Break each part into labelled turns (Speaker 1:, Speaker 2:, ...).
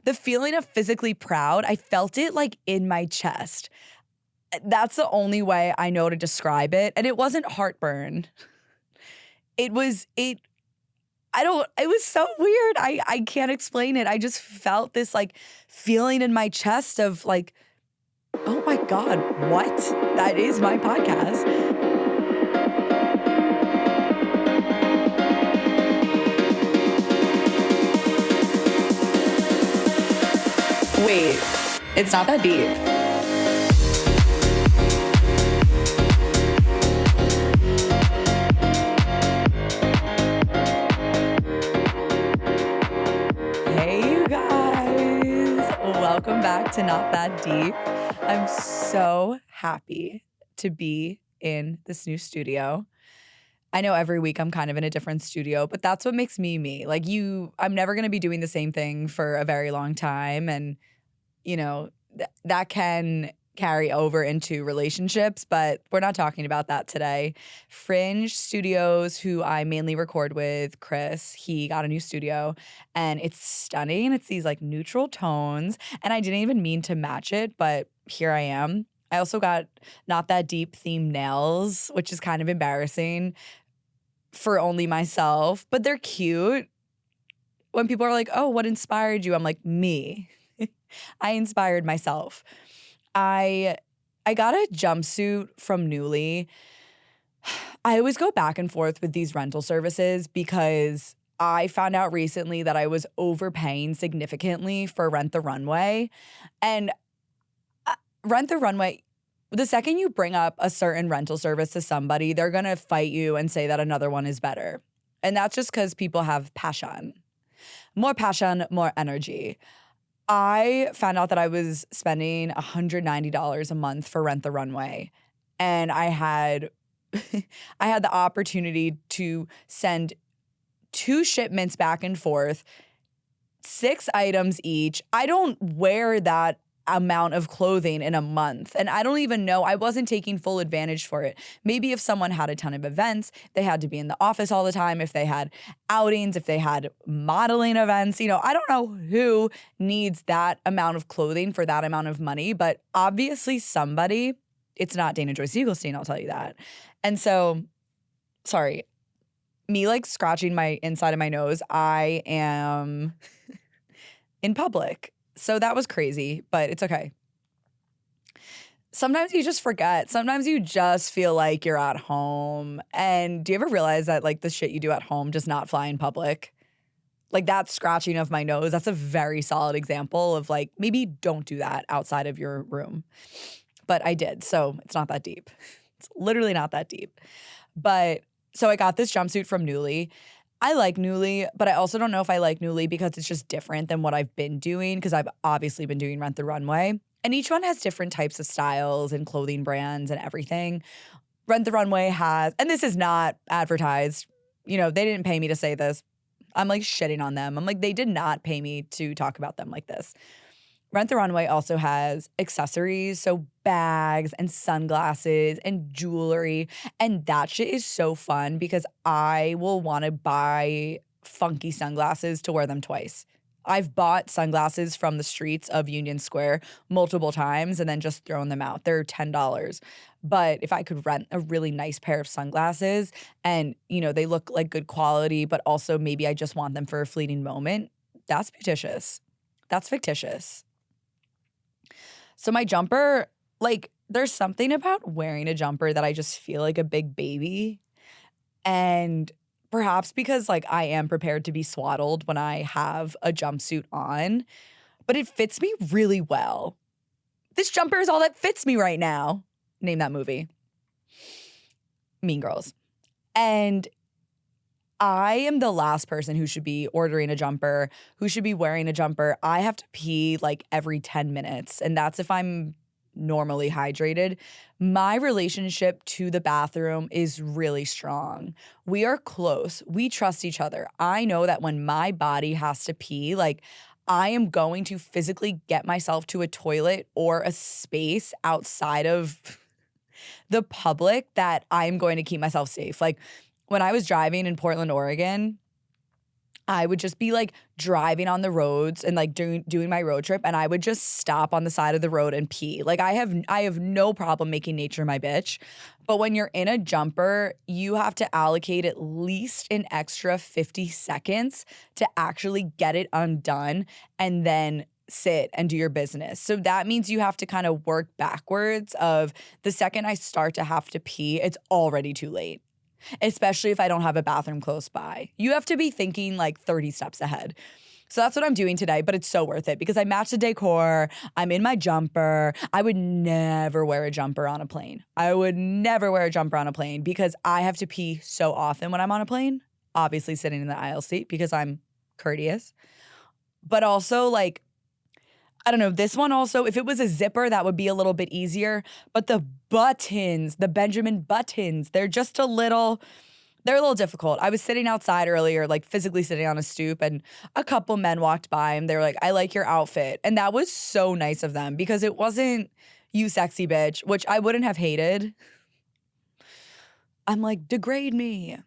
Speaker 1: the feeling of physically proud, I felt it like in my chest. That's the only way I know to describe it. And it wasn't heartburn. It was it I don't it was so weird. I can't explain it. I just felt this like feeling in my chest of like, oh my God, what? That is my podcast. Wait, it's not that deep. Hey, you guys. Welcome back to Not That Deep. I'm so happy to be in this new studio. I know every week I'm kind of in a different studio, but that's what makes me me. Like I'm never going to be doing the same thing for a very long time. And, that can carry over into relationships, but we're not talking about that today. Fringe Studios, who I mainly record with, Chris, he got a new studio and it's stunning. It's these like neutral tones and I didn't even mean to match it, but here I am. I also got Not That Deep themed nails, which is kind of embarrassing for only myself, but they're cute. When people are like, oh, what inspired you? I'm like, me. I inspired myself. I got a jumpsuit from Nuuly. I always go back and forth with these rental services because I found out recently that I was overpaying significantly for Rent the Runway. And Rent the Runway, the second you bring up a certain rental service to somebody, they're going to fight you and say that another one is better. And that's just because people have passion. More passion, more energy. I found out that I was spending $190 a month for Rent the Runway. And I had the opportunity to send 2 shipments back and forth, 6 items each. I don't wear that amount of clothing in a month. And I don't even know, I wasn't taking full advantage for it. Maybe if someone had a ton of events, they had to be in the office all the time, if they had outings, if they had modeling events, I don't know who needs that amount of clothing for that amount of money, but obviously somebody, it's not Dana Joy Siegelstein, I'll tell you that. And so, sorry, me like scratching my inside of my nose, I am in public. So that was crazy, but it's okay. Sometimes you just forget. Sometimes you just feel like you're at home. And do you ever realize that like the shit you do at home does not fly in public? Like that scratching of my nose, that's a very solid example of like, maybe don't do that outside of your room. But I did, so it's not that deep. It's literally not that deep. But so I got this jumpsuit from Nuuly. I like Nuuly, but I also don't know if I like Nuuly because it's just different than what I've been doing because I've obviously been doing Rent the Runway. And each one has different types of styles and clothing brands and everything. Rent the Runway has, and this is not advertised, they didn't pay me to say this. I'm like shitting on them. I'm like, they did not pay me to talk about them like this. Rent the Runway also has accessories, so bags and sunglasses and jewelry. And that shit is so fun because I will want to buy funky sunglasses to wear them twice. I've bought sunglasses from the streets of Union Square multiple times and then just thrown them out. They're $10. But if I could rent a really nice pair of sunglasses and, they look like good quality, but also maybe I just want them for a fleeting moment, that's fictitious. That's fictitious. So my jumper, like, there's something about wearing a jumper that I just feel like a big baby. And perhaps because, like, I am prepared to be swaddled when I have a jumpsuit on, but it fits me really well. This jumper is all that fits me right now. Name that movie. Mean Girls. And I am the last person who should be ordering a jumper, who should be wearing a jumper. I have to pee like every 10 minutes, and that's if I'm normally hydrated. My relationship to the bathroom is really strong. We are close. We trust each other. I know that when my body has to pee, like I am going to physically get myself to a toilet or a space outside of the public that I'm going to keep myself safe. Like when I was driving in Portland, Oregon, I would just be like driving on the roads and like doing my road trip, and I would just stop on the side of the road and pee. Like I have no problem making nature my bitch. But when you're in a jumper, you have to allocate at least an extra 50 seconds to actually get it undone and then sit and do your business. So that means you have to kind of work backwards of the second I start to have to pee, it's already too late, especially if I don't have a bathroom close by. You have to be thinking like 30 steps ahead. So that's what I'm doing today, but it's so worth it because I match the decor. I'm in my jumper. I would never wear a jumper on a plane. I would never wear a jumper on a plane because I have to pee so often when I'm on a plane. Obviously, sitting in the aisle seat because I'm courteous. But also, like, I don't know, this one also, if it was a zipper, that would be a little bit easier. But the buttons, the Benjamin buttons, they're a little difficult. I was sitting outside earlier, like physically sitting on a stoop, and a couple men walked by and they were like, I like your outfit. And that was so nice of them because it wasn't you sexy bitch, which I wouldn't have hated. I'm like, degrade me.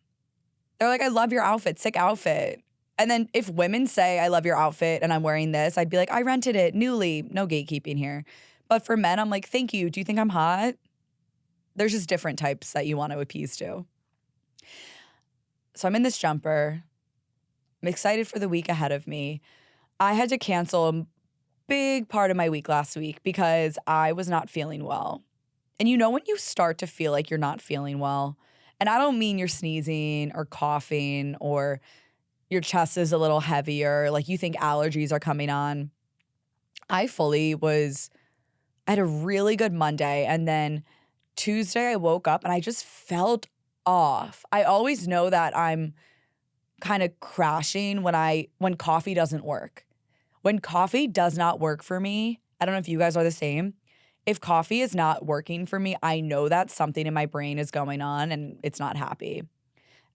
Speaker 1: They're like, I love your outfit, sick outfit. And then if women say, I love your outfit and I'm wearing this, I'd be like, I rented it newly. No gatekeeping here. But for men, I'm like, thank you. Do you think I'm hot? There's just different types that you want to appease to. So I'm in this jumper. I'm excited for the week ahead of me. I had to cancel a big part of my week last week because I was not feeling well. And you know when you start to feel like you're not feeling well, and I don't mean you're sneezing or coughing or your chest is a little heavier, like you think allergies are coming on. I had a really good Monday, and then Tuesday I woke up and I just felt off. I always know that I'm kind of crashing when coffee doesn't work. When coffee does not work for me, I don't know if you guys are the same. If coffee is not working for me, I know that something in my brain is going on and it's not happy.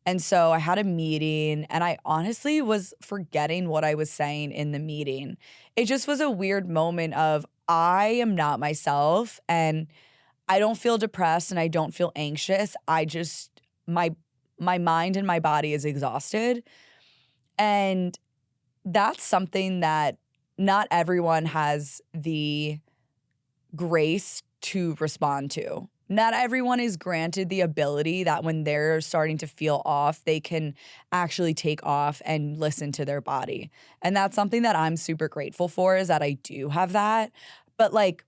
Speaker 1: And so I had a meeting and I honestly was forgetting what I was saying in the meeting. It just was a weird moment of I am not myself and I don't feel depressed and I don't feel anxious. My mind and my body is exhausted. And that's something that not everyone has the grace to respond to. Not everyone is granted the ability that when they're starting to feel off, they can actually take off and listen to their body. And that's something that I'm super grateful for, is that I do have that. But like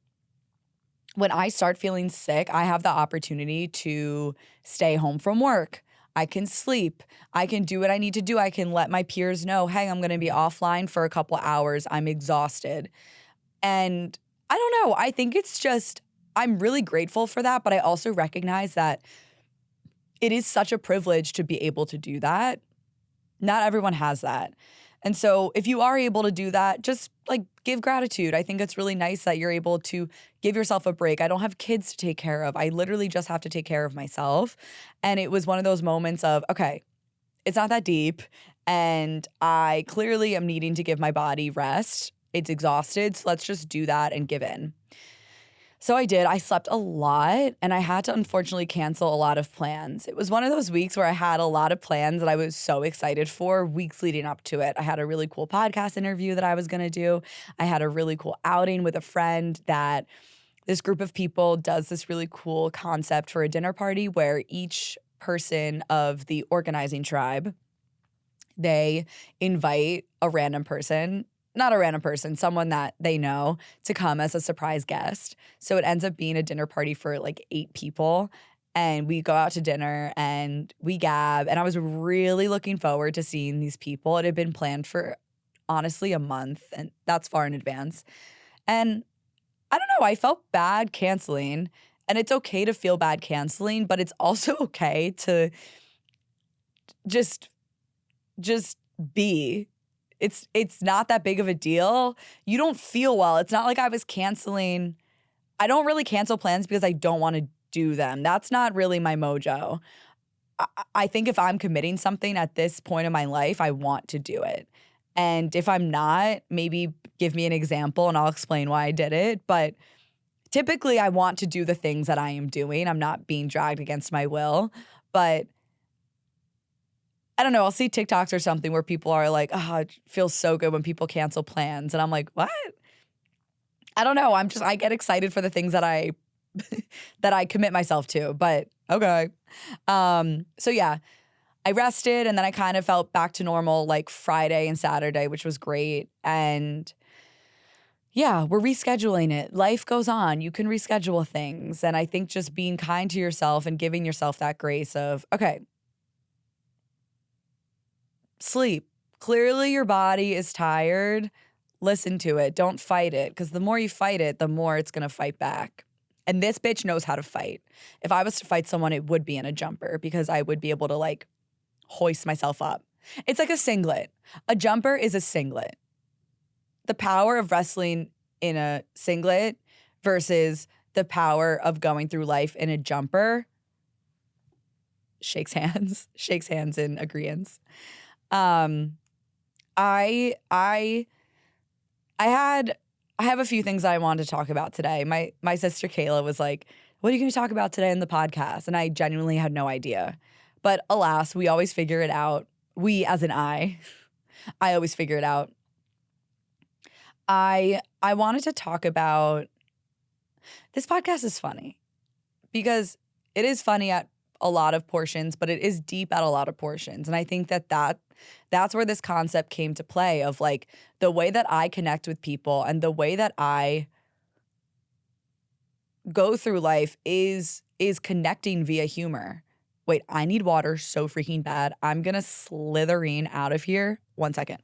Speaker 1: when I start feeling sick, I have the opportunity to stay home from work. I can sleep. I can do what I need to do. I can let my peers know, hey, I'm going to be offline for a couple hours. I'm exhausted. And I don't know. I think it's just, I'm really grateful for that, but I also recognize that it is such a privilege to be able to do that. Not everyone has that. And so if you are able to do that, just like give gratitude. I think it's really nice that you're able to give yourself a break. I don't have kids to take care of. I literally just have to take care of myself. And it was one of those moments of, okay, it's not that deep. And I clearly am needing to give my body rest. It's exhausted. So let's just do that and give in. So I did. I slept a lot and I had to unfortunately cancel a lot of plans. It was one of those weeks where I had a lot of plans that I was so excited for weeks leading up to it. I had a really cool podcast interview that I was going to do. I had a really cool outing with a friend that this group of people does this really cool concept for a dinner party where each person of the organizing tribe, they invite a random person. Not a random person, someone that they know, to come as a surprise guest. So it ends up being a dinner party for like 8 people. And we go out to dinner and we gab. And I was really looking forward to seeing these people. It had been planned for honestly a month, and that's far in advance. And I don't know, I felt bad canceling. And it's okay to feel bad canceling, but it's also okay to just be. It's not that big of a deal. You don't feel well. It's not like I was canceling. I don't really cancel plans because I don't want to do them. That's not really my mojo. I think if I'm committing something at this point in my life, I want to do it. And if I'm not, maybe give me an example and I'll explain why I did it. But typically I want to do the things that I am doing. I'm not being dragged against my will. But I don't know, I'll see TikToks or something where people are like, "Oh, it feels so good when people cancel plans." And I'm like, "What?" I don't know. I get excited for the things that I that I commit myself to, but okay. So yeah, I rested and then I kind of felt back to normal like Friday and Saturday, which was great. And yeah, we're rescheduling it. Life goes on. You can reschedule things. And I think just being kind to yourself and giving yourself that grace of, okay, sleep. Clearly your body is tired. Listen to it. Don't fight it. Because the more you fight it, the more it's going to fight back. And this bitch knows how to fight. If I was to fight someone, it would be in a jumper because I would be able to like hoist myself up. It's like a singlet. A jumper is a singlet. The power of wrestling in a singlet versus the power of going through life in a jumper shakes hands in agreeance. I have a few things I wanted to talk about today. My sister Kayla was like, "What are you going to talk about today in the podcast?" And I genuinely had no idea. But alas, we always figure it out. We as in I always figure it out. I wanted to talk about this podcast is funny because it is funny at a lot of portions, but it is deep at a lot of portions. And I think that's where this concept came to play of like the way that I connect with people and the way that I go through life is connecting via humor. Wait, I need water so freaking bad. I'm gonna slitherine out of here. 1 second.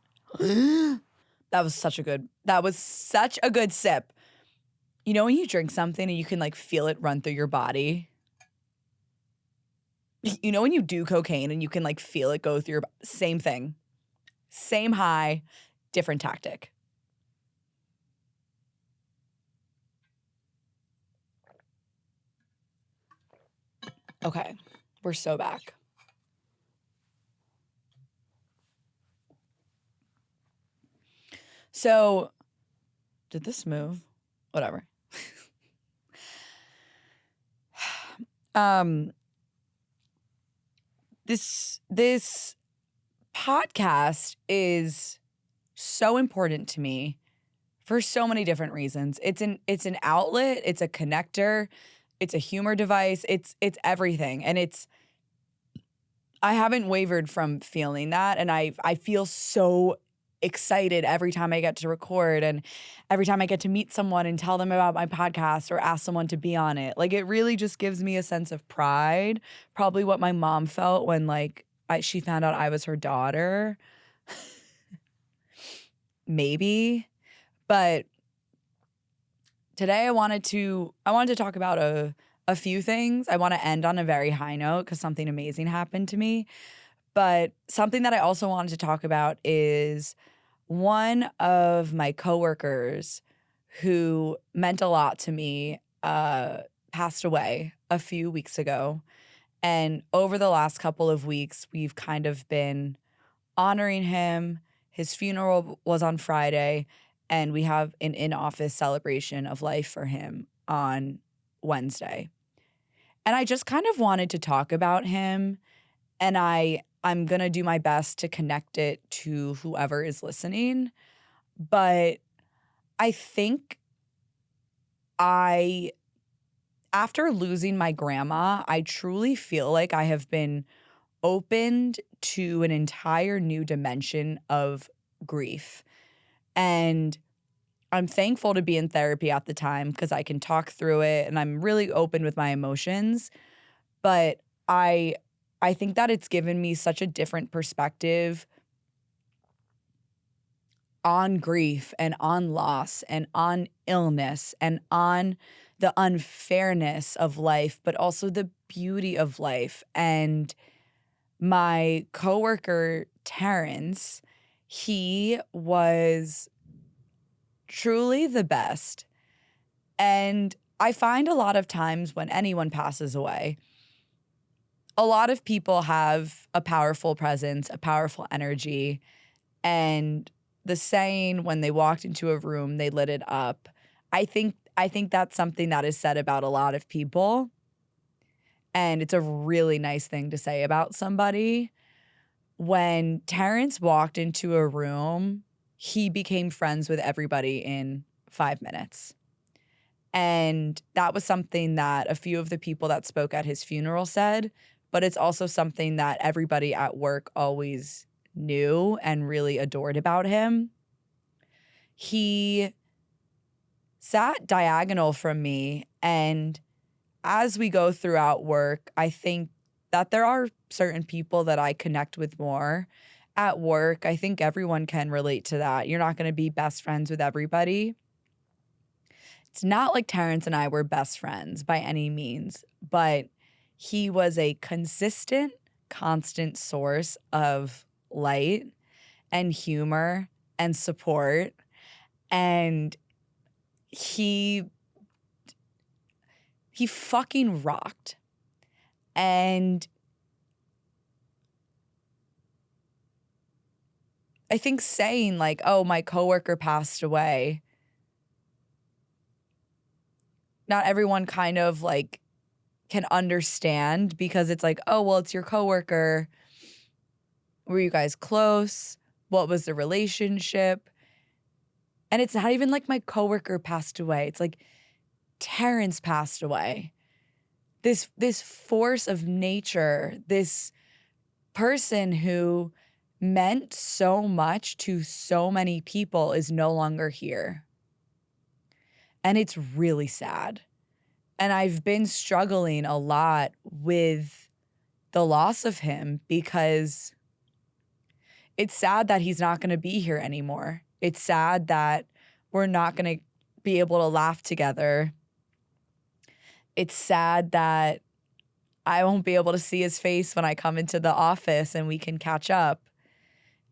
Speaker 1: That was such a good sip. You know when you drink something and you can like feel it run through your body? You know when you do cocaine and you can like feel it go through your same thing. Same high, different tactic. Okay, we're so back. So, did this move? Whatever. This podcast is so important to me for so many different reasons. It's an outlet, it's a connector, it's a humor device, it's everything. And I haven't wavered from feeling that, and I feel so excited every time I get to record and every time I get to meet someone and tell them about my podcast or ask someone to be on it. Like it really just gives me a sense of pride. Probably what my mom felt when like she found out I was her daughter. Maybe. But today I wanted to talk about a few things. I want to end on a very high note because something amazing happened to me. But something that I also wanted to talk about is one of my coworkers who meant a lot to me passed away a few weeks ago. And over the last couple of weeks, we've kind of been honoring him. His funeral was on Friday, and we have an in-office celebration of life for him on Wednesday. And I just kind of wanted to talk about him, and I'm going to do my best to connect it to whoever is listening. But I think after losing my grandma, I truly feel like I have been opened to an entire new dimension of grief. And I'm thankful to be in therapy at the time because I can talk through it and I'm really open with my emotions. But I think that it's given me such a different perspective on grief and on loss and on illness and on the unfairness of life, but also the beauty of life. And my coworker, Terrence, he was truly the best. And I find a lot of times when anyone passes away, a lot of people have a powerful presence, a powerful energy, and the saying when they walked into a room, they lit it up. I think that's something that is said about a lot of people, and it's a really nice thing to say about somebody. when Terrence walked into a room, he became friends with everybody in 5 minutes. And that was something that a few of the people that spoke at his funeral said, but it's also something that everybody at work always knew and really adored about him. He sat diagonal from me, and as we go throughout work, I think that there are certain people that I connect with more. At work, I think everyone can relate to that. You're not going to be best friends with everybody. It's not like Terrence and I were best friends by any means, but he was a consistent, constant source of light and humor and support. And he fucking rocked. And I think saying like, oh, my coworker passed away, not everyone kind of like can understand, because it's like, oh, well, it's your coworker. Were you guys close? What was the relationship? And it's not even like my coworker passed away. It's like Terrence passed away. This force of nature, this person who meant so much to so many people is no longer here. And it's really sad. And I've been struggling a lot with the loss of him, because it's sad that he's not going to be here anymore. It's sad that we're not going to be able to laugh together. It's sad that I won't be able to see his face when I come into the office and we can catch up.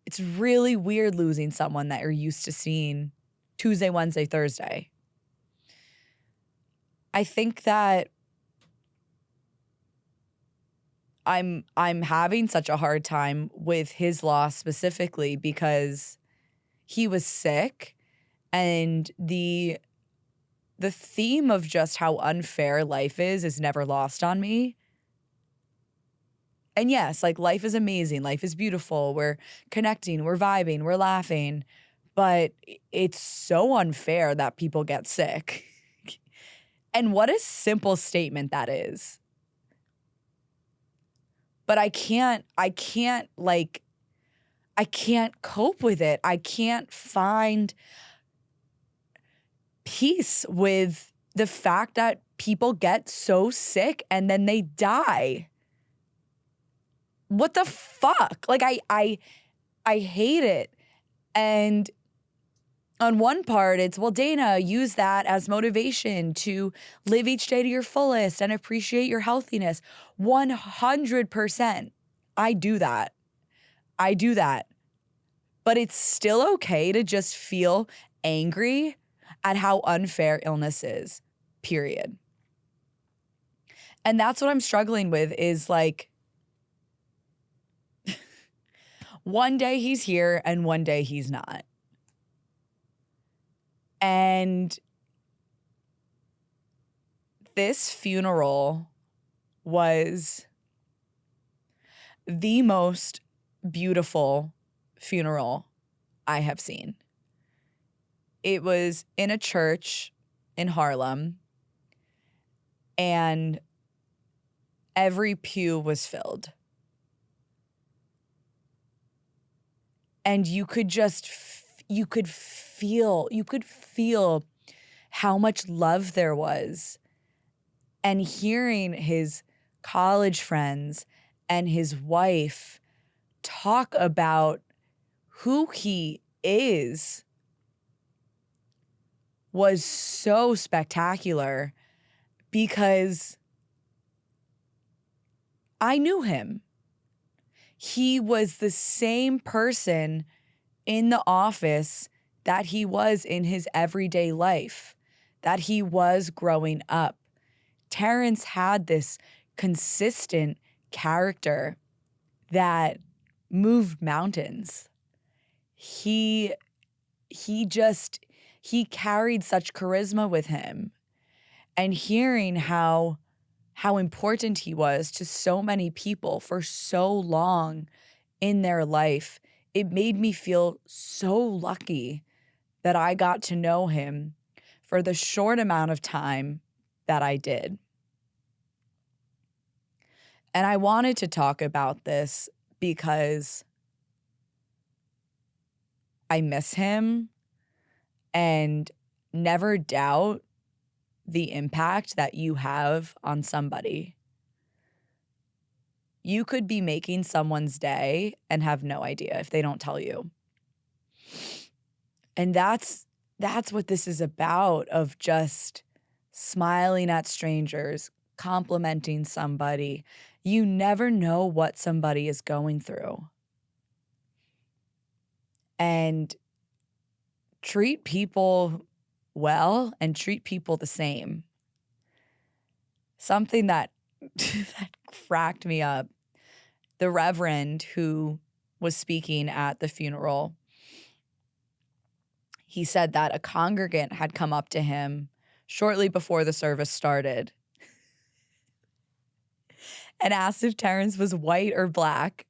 Speaker 1: It's really weird losing someone that you're used to seeing Tuesday, Wednesday, Thursday. I think that I'm having such a hard time with his loss specifically, because he was sick, and the theme of just how unfair life is never lost on me. And yes, like, life is amazing. Life is beautiful. We're connecting, we're vibing, we're laughing. But it's so unfair that people get sick. And what a simple statement that is. But I can't cope with it. I can't find peace with the fact that people get so sick and then they die. What the fuck? Like, I hate it. And on one part, it's, well, Dana, use that as motivation to live each day to your fullest and appreciate your healthiness. 100%. I do that. But it's still okay to just feel angry at how unfair illness is, period. And that's what I'm struggling with, is like, one day he's here and one day he's not. And this funeral was the most beautiful funeral I have seen. It was in a church in Harlem, and every pew was filled. And you could feel how much love there was. And hearing his college friends and his wife talk about who he is was so spectacular, because I knew him. He was the same person in the office that he was in his everyday life, that he was growing up. Terrence had this consistent character that moved mountains. He carried such charisma with him. And hearing how important he was to so many people for so long in their life, it made me feel so lucky that I got to know him for the short amount of time that I did. And I wanted to talk about this because I miss him and never doubt the impact that you have on somebody. You could be making someone's day and have no idea if they don't tell you. And that's what this is about, of just smiling at strangers, complimenting somebody. You never know what somebody is going through. And treat people well and treat people the same. Something that that cracked me up. The reverend who was speaking at the funeral, he said that a congregant had come up to him shortly before the service started and asked if Terrence was white or black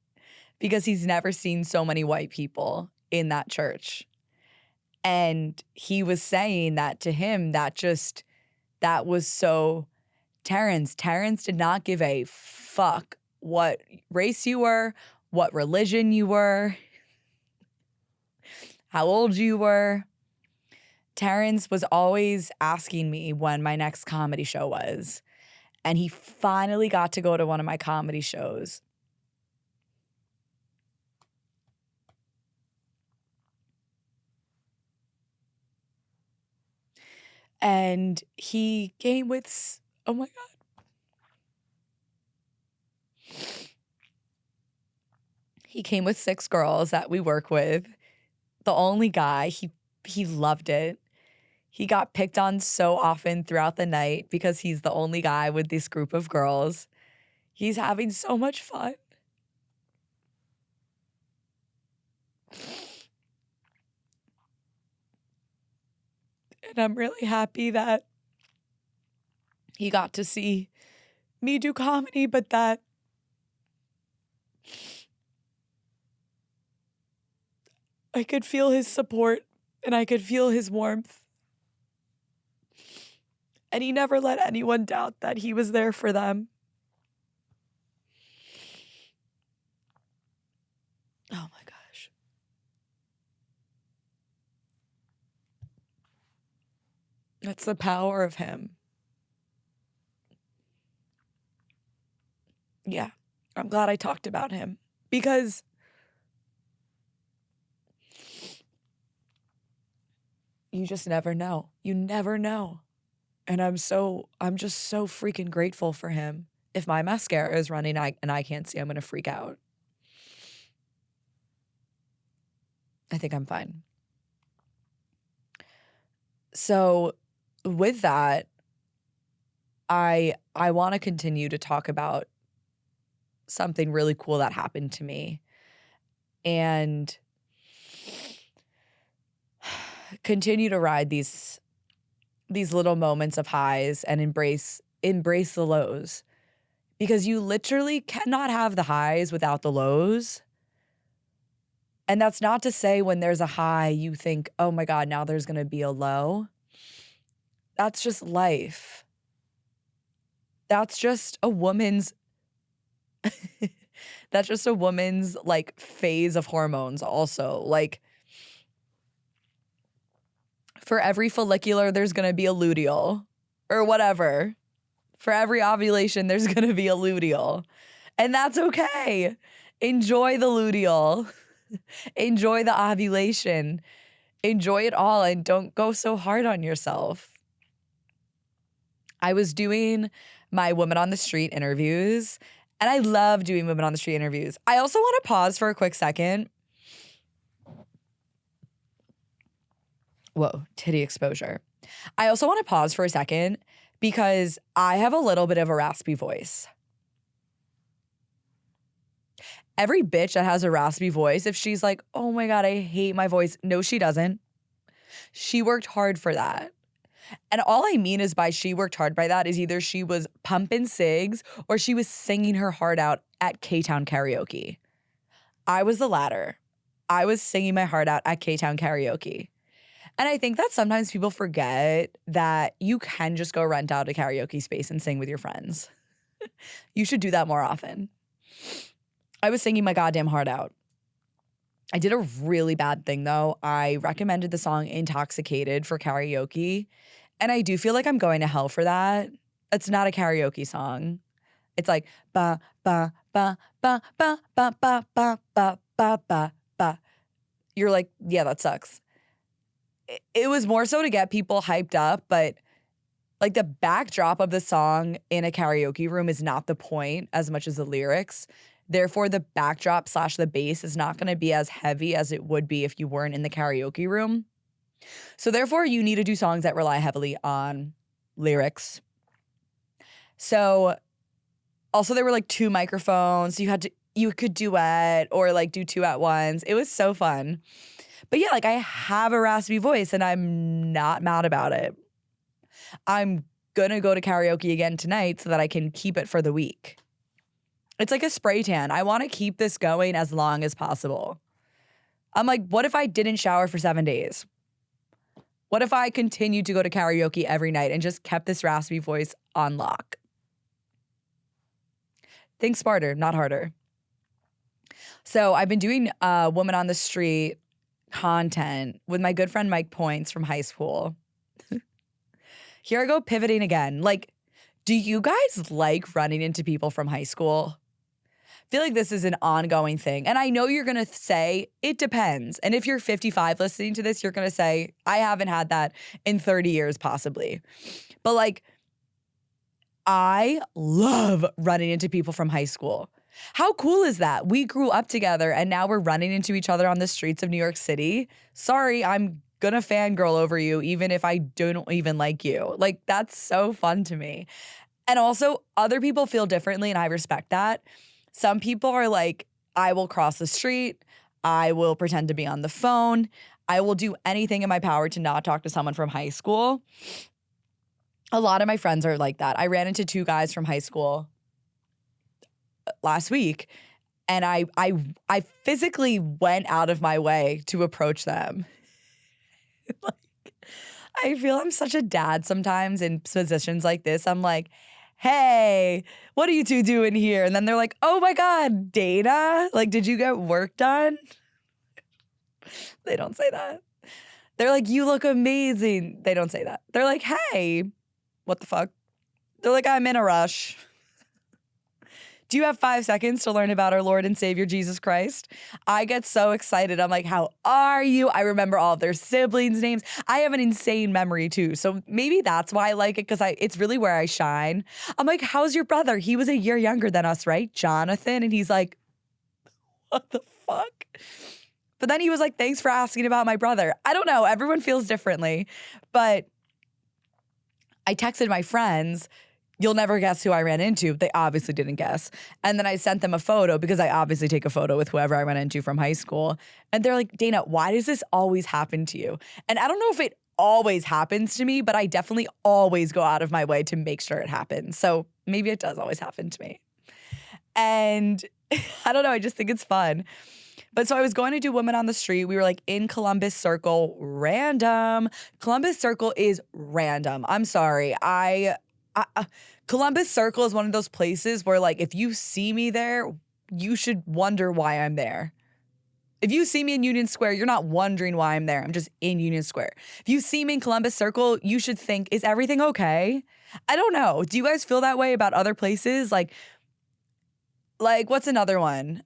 Speaker 1: because he's never seen so many white people in that church. And he was saying that to him, that was so Terrence did not give a fuck what race you were, what religion you were, how old you were. Terrence was always asking me when my next comedy show was. And he finally got to go to one of my comedy shows. And he came with, oh my God. He came with 6 girls that we work with. The only guy, he loved it. He got picked on so often throughout the night because he's the only guy with this group of girls. He's having so much fun. And I'm really happy that he got to see me do comedy, but that I could feel his support and I could feel his warmth. And he never let anyone doubt that he was there for them. Oh my gosh. That's the power of him. Yeah, I'm glad I talked about him because you just never know. You never know. And I'm just so freaking grateful for him. If my mascara is running and I can't see, I'm going to freak out. I think I'm fine. So with that, I want to continue to talk about something really cool that happened to me and continue to ride these little moments of highs and embrace the lows, because you literally cannot have the highs without the lows. And that's not to say when there's a high, you think, oh my God, now there's going to be a low. That's just life. That's just a woman's like phase of hormones also. Like for every follicular, there's going to be a luteal or whatever. For every ovulation, there's going to be a luteal. And that's okay. Enjoy the luteal. Enjoy the ovulation. Enjoy it all and don't go so hard on yourself. I was doing my Women on the Street interviews, and I love doing Women on the Street interviews. I also want to pause for a quick second. Whoa, titty exposure. I also want to pause for a second because I have a little bit of a raspy voice. Every bitch that has a raspy voice, if she's like, oh my God, I hate my voice. No, she doesn't. She worked hard for that. And all I mean is by she worked hard by that is either she was pumping cigs or she was singing her heart out at K Town Karaoke. I was the latter. I was singing my heart out at K Town Karaoke. And I think that sometimes people forget that you can just go rent out a karaoke space and sing with your friends. You should do that more often. I was singing my goddamn heart out. I did a really bad thing though. I recommended the song Intoxicated for karaoke, and I do feel like I'm going to hell for that. It's not a karaoke song. It's like ba ba ba ba ba ba ba ba ba ba ba ba. You're like, yeah, that sucks. It was more so to get people hyped up, but like the backdrop of the song in a karaoke room is not the point as much as the lyrics. Therefore, the backdrop / the bass is not going to be as heavy as it would be if you weren't in the karaoke room. So therefore, you need to do songs that rely heavily on lyrics. So also there were like 2 microphones. You could duet or like do 2 at once. It was so fun. But yeah, like I have a raspy voice and I'm not mad about it. I'm gonna go to karaoke again tonight so that I can keep it for the week. It's like a spray tan. I want to keep this going as long as possible. I'm like, what if I didn't shower for 7 days? What if I continued to go to karaoke every night and just kept this raspy voice on lock? Think smarter, not harder. So I've been doing Woman on the Street content with my good friend Mike Points from high school. Here I go pivoting again. Like, do you guys like running into people from high school? I feel like this is an ongoing thing. And I know you're going to say, it depends. And if you're 55 listening to this, you're going to say, I haven't had that in 30 years possibly. But like, I love running into people from high school. How cool is that? We grew up together and now we're running into each other on the streets of New York City. Sorry, I'm gonna fangirl over you even if I don't even like you. Like, that's so fun to me. And also, other people feel differently and I respect that. Some people are like, I will cross the street. I will pretend to be on the phone. I will do anything in my power to not talk to someone from high school. A lot of my friends are like that. I ran into 2 guys from high school last week, and I physically went out of my way to approach them. Like, I feel I'm such a dad sometimes in positions like this. I'm like, hey, what are you 2 doing here? And then they're like, oh my God, Dana? Like, did you get work done? They don't say that. They're like, you look amazing. They don't say that. They're like, hey, what the fuck? They're like, I'm in a rush. Do you have 5 seconds to learn about our Lord and Savior, Jesus Christ? I get so excited. I'm like, how are you? I remember all of their siblings' names. I have an insane memory too. So maybe that's why I like it, because it's really where I shine. I'm like, how's your brother? He was a year younger than us, right? Jonathan. And he's like, what the fuck? But then he was like, thanks for asking about my brother. I don't know. Everyone feels differently. But I texted my friends, you'll never guess who I ran into. They obviously didn't guess. And then I sent them a photo because I obviously take a photo with whoever I ran into from high school. And they're like, Dana, why does this always happen to you? And I don't know if it always happens to me, but I definitely always go out of my way to make sure it happens. So maybe it does always happen to me. And I don't know, I just think it's fun. But so I was going to do Women on the Street. We were like in Columbus Circle, random. Columbus Circle is random. I'm sorry. Columbus Circle is one of those places where like if you see me there, you should wonder why I'm there. If you see me in Union Square, you're not wondering why I'm there. I'm just in Union Square. If you see me in Columbus Circle, you should think, is everything okay? I don't know. Do you guys feel that way about other places? Like what's another one?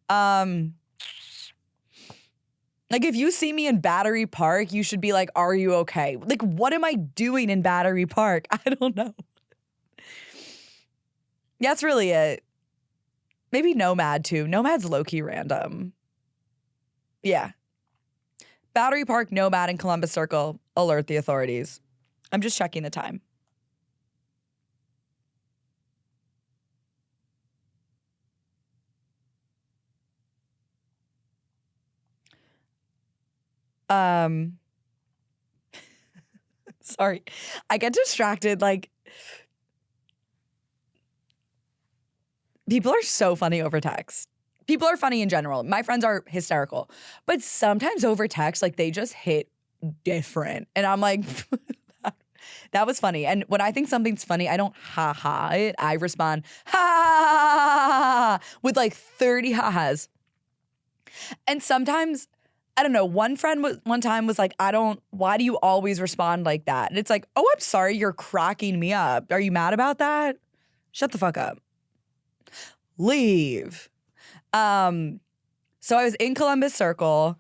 Speaker 1: Like if you see me in Battery Park, you should be like, are you okay? Like, what am I doing in Battery Park? I don't know. That's really it. Maybe Nomad too. Nomad's low-key random. Yeah. Battery Park, Nomad, and Columbus Circle. Alert the authorities. I'm just checking the time. Sorry. I get distracted. Like, people are so funny over text. people are funny in general. My friends are hysterical. But sometimes over text, like they just hit different. And I'm like, that was funny. And when I think something's funny, I don't ha-ha it. I respond, ha, with like 30 ha-has. And sometimes, I don't know, one time was like, why do you always respond like that? And it's like, oh, I'm sorry, you're cracking me up. Are you mad about that? Shut the fuck up. Leave. So I was in Columbus Circle.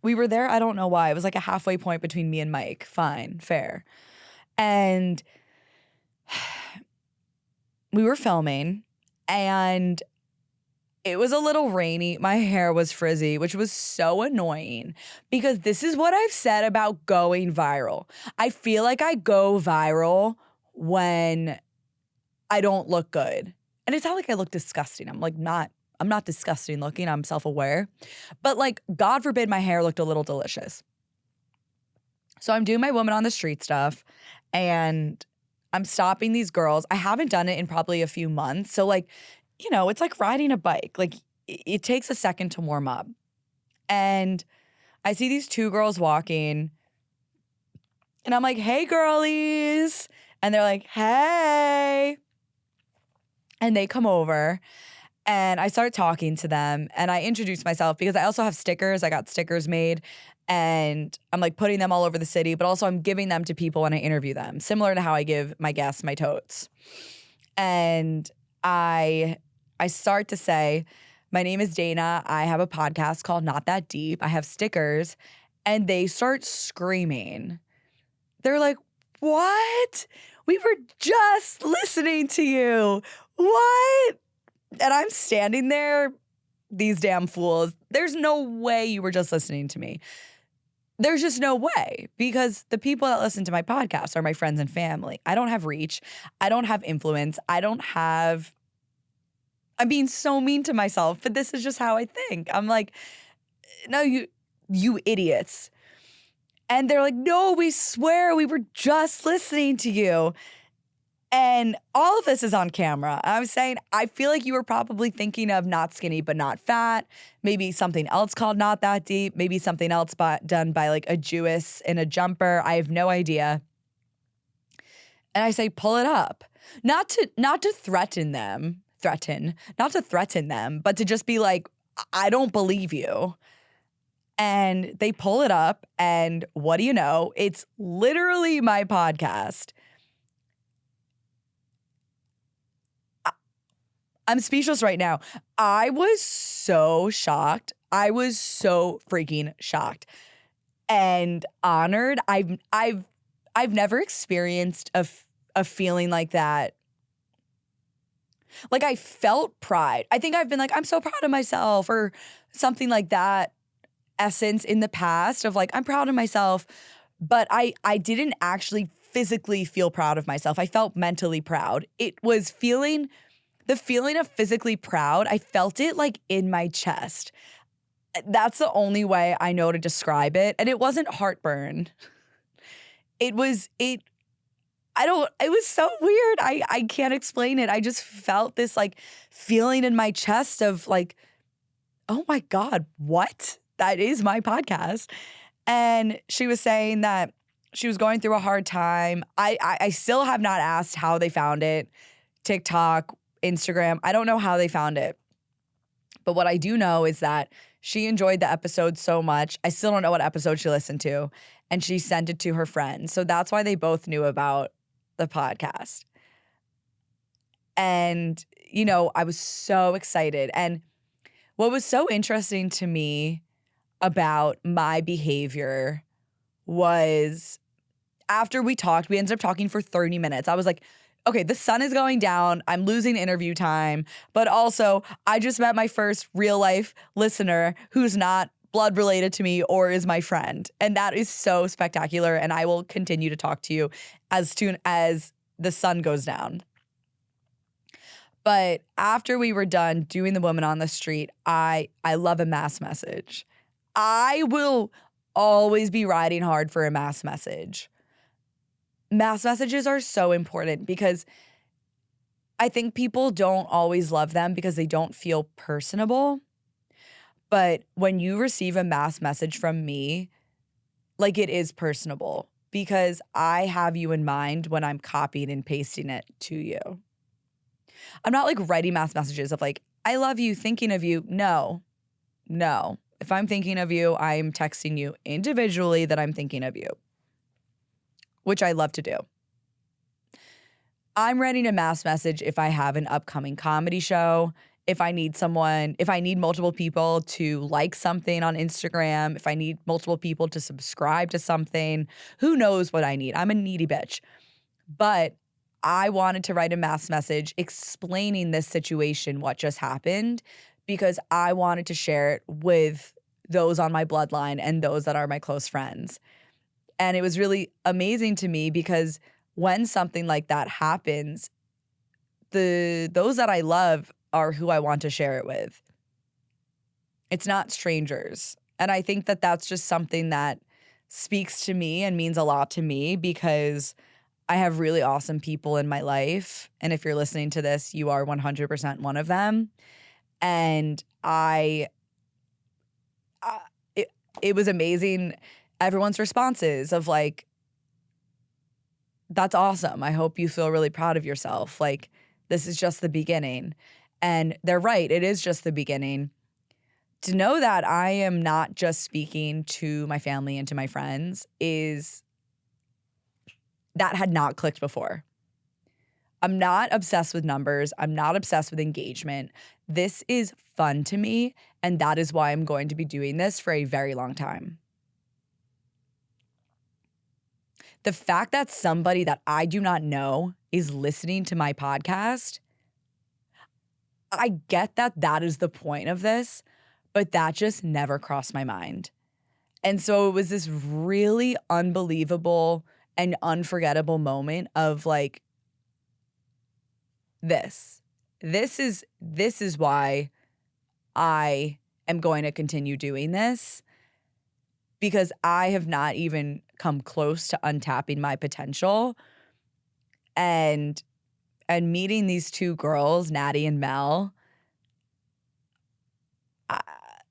Speaker 1: We were there, I don't know why. It was like a halfway point between me and Mike. Fine, fair. And we were filming, and it was a little rainy. My hair was frizzy, which was so annoying because this is what I've said about going viral. I feel like I go viral when I don't look good. And it's not like I look disgusting. I'm not disgusting looking. I'm self-aware. But like, God forbid my hair looked a little delicious. So I'm doing my woman on the street stuff, and I'm stopping these girls. I haven't done it in probably a few months. So like, you know, it's like riding a bike. Like it takes a second to warm up. And I see these two girls walking, and I'm like, hey, girlies. And they're like, hey. And they come over, and I start talking to them, and I introduce myself because I also have stickers. I got stickers made, and I'm like putting them all over the city, but also I'm giving them to people when I interview them, similar to how I give my guests my totes. And I start to say, my name is Dana. I have a podcast called Not That Deep. I have stickers. And they start screaming. They're like, what? We were just listening to you. What? And I'm standing there, these damn fools. There's no way you were just listening to me. There's just no way, because the people that listen to my podcast are my friends and family. I don't have reach. I don't have influence. I'm being so mean to myself, but this is just how I think. I'm like, no, you idiots. And they're like, no, we swear we were just listening to you. And all of this is on camera. I was saying, I feel like you were probably thinking of Not Skinny But Not Fat, maybe something else called Not That Deep, maybe something else done by like a Jewess in a jumper. I have no idea. And I say, pull it up. Not to threaten them, not to threaten them, but to just be like, I don't believe you. And they pull it up, and what do you know? It's literally my podcast. I'm speechless right now. I was so shocked. I was so freaking shocked and honored. I've never experienced a feeling like that. Like, I felt pride. I think I've been like, I'm so proud of myself, or something like that essence in the past of like, I'm proud of myself. But I didn't actually physically feel proud of myself. I felt mentally proud. It was the feeling of physically proud. I felt it like in my chest. That's the only way I know to describe it. And it wasn't heartburn. It was so weird. I can't explain it. I just felt this like feeling in my chest of like, oh my God, what? That is my podcast. And she was saying that she was going through a hard time. I still have not asked how they found it. TikTok, Instagram. I don't know how they found it. But what I do know is that she enjoyed the episode so much. I still don't know what episode she listened to. And she sent it to her friends. So that's why they both knew about the podcast. And, you know, I was so excited. And what was so interesting to me about my behavior was after we talked, we ended up talking for 30 minutes. I was like, okay, the sun is going down. I'm losing interview time. But also, I just met my first real life listener who's not blood related to me or is my friend. And that is so spectacular. And I will continue to talk to you as soon as the sun goes down. But after we were done doing the woman on the street, I love a mass message. I will always be riding hard for a mass message. Mass messages are so important because I think people don't always love them because they don't feel personable. But when you receive a mass message from me, like, it is personable because I have you in mind when I'm copying and pasting it to you. I'm not like writing mass messages of like, I love you, thinking of you. No, no. If I'm thinking of you, I'm texting you individually that I'm thinking of you, which I love to do. I'm writing a mass message if I have an upcoming comedy show, if I need multiple people to like something on Instagram, if I need multiple people to subscribe to something, who knows what I need? I'm a needy bitch. But I wanted to write a mass message explaining this situation, what just happened, because I wanted to share it with those on my bloodline and those that are my close friends. And it was really amazing to me because when something like that happens, those that I love are who I want to share it with. It's not strangers. And I think that that's just something that speaks to me and means a lot to me because I have really awesome people in my life. And if you're listening to this, you are 100% one of them. And it was amazing. Everyone's responses of like, that's awesome. I hope you feel really proud of yourself. Like, this is just the beginning. And they're right. It is just the beginning. To know that I am not just speaking to my family and to my friends that had not clicked before. I'm not obsessed with numbers. I'm not obsessed with engagement. This is fun to me, and that is why I'm going to be doing this for a very long time. The fact that somebody that I do not know is listening to my podcast, I get that that is the point of this, but that just never crossed my mind. And so it was this really unbelievable and unforgettable moment of like, this is why I am going to continue doing this, because I have not even come close to untapping my potential. And meeting these two girls, Natty and Mel,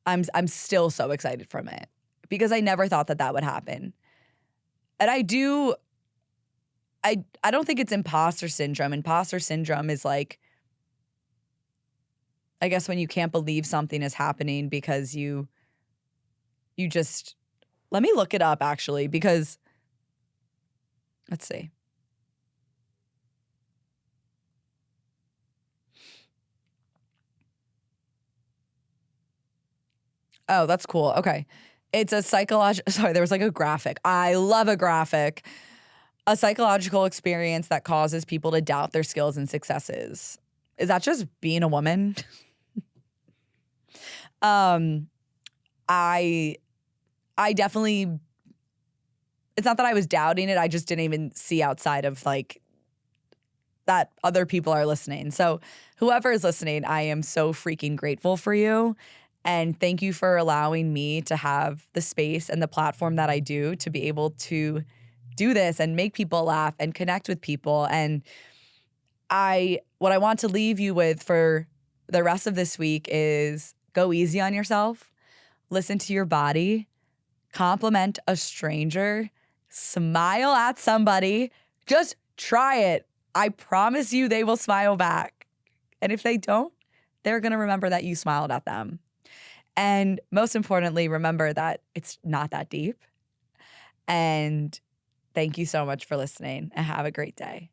Speaker 1: I'm still so excited from it because I never thought that would happen. And I don't think it's imposter syndrome. Imposter syndrome is like, I guess when you can't believe something is happening because you just, let me look it up actually, because let's see. Oh, that's cool. Okay. It's a sorry, there was like a graphic. I love a graphic. A psychological experience that causes people to doubt their skills and successes. Is that just being a woman? I definitely, it's not that I was doubting it. I just didn't even see outside of like that other people are listening. So whoever is listening, I am so freaking grateful for you. And thank you for allowing me to have the space and the platform that I do to be able to do this and make people laugh and connect with people. And what I want to leave you with for the rest of this week is go easy on yourself, listen to your body, compliment a stranger, smile at somebody, just try it. I promise you they will smile back. And if they don't, they're going to remember that you smiled at them. And most importantly, remember that it's not that deep. And thank you so much for listening and have a great day.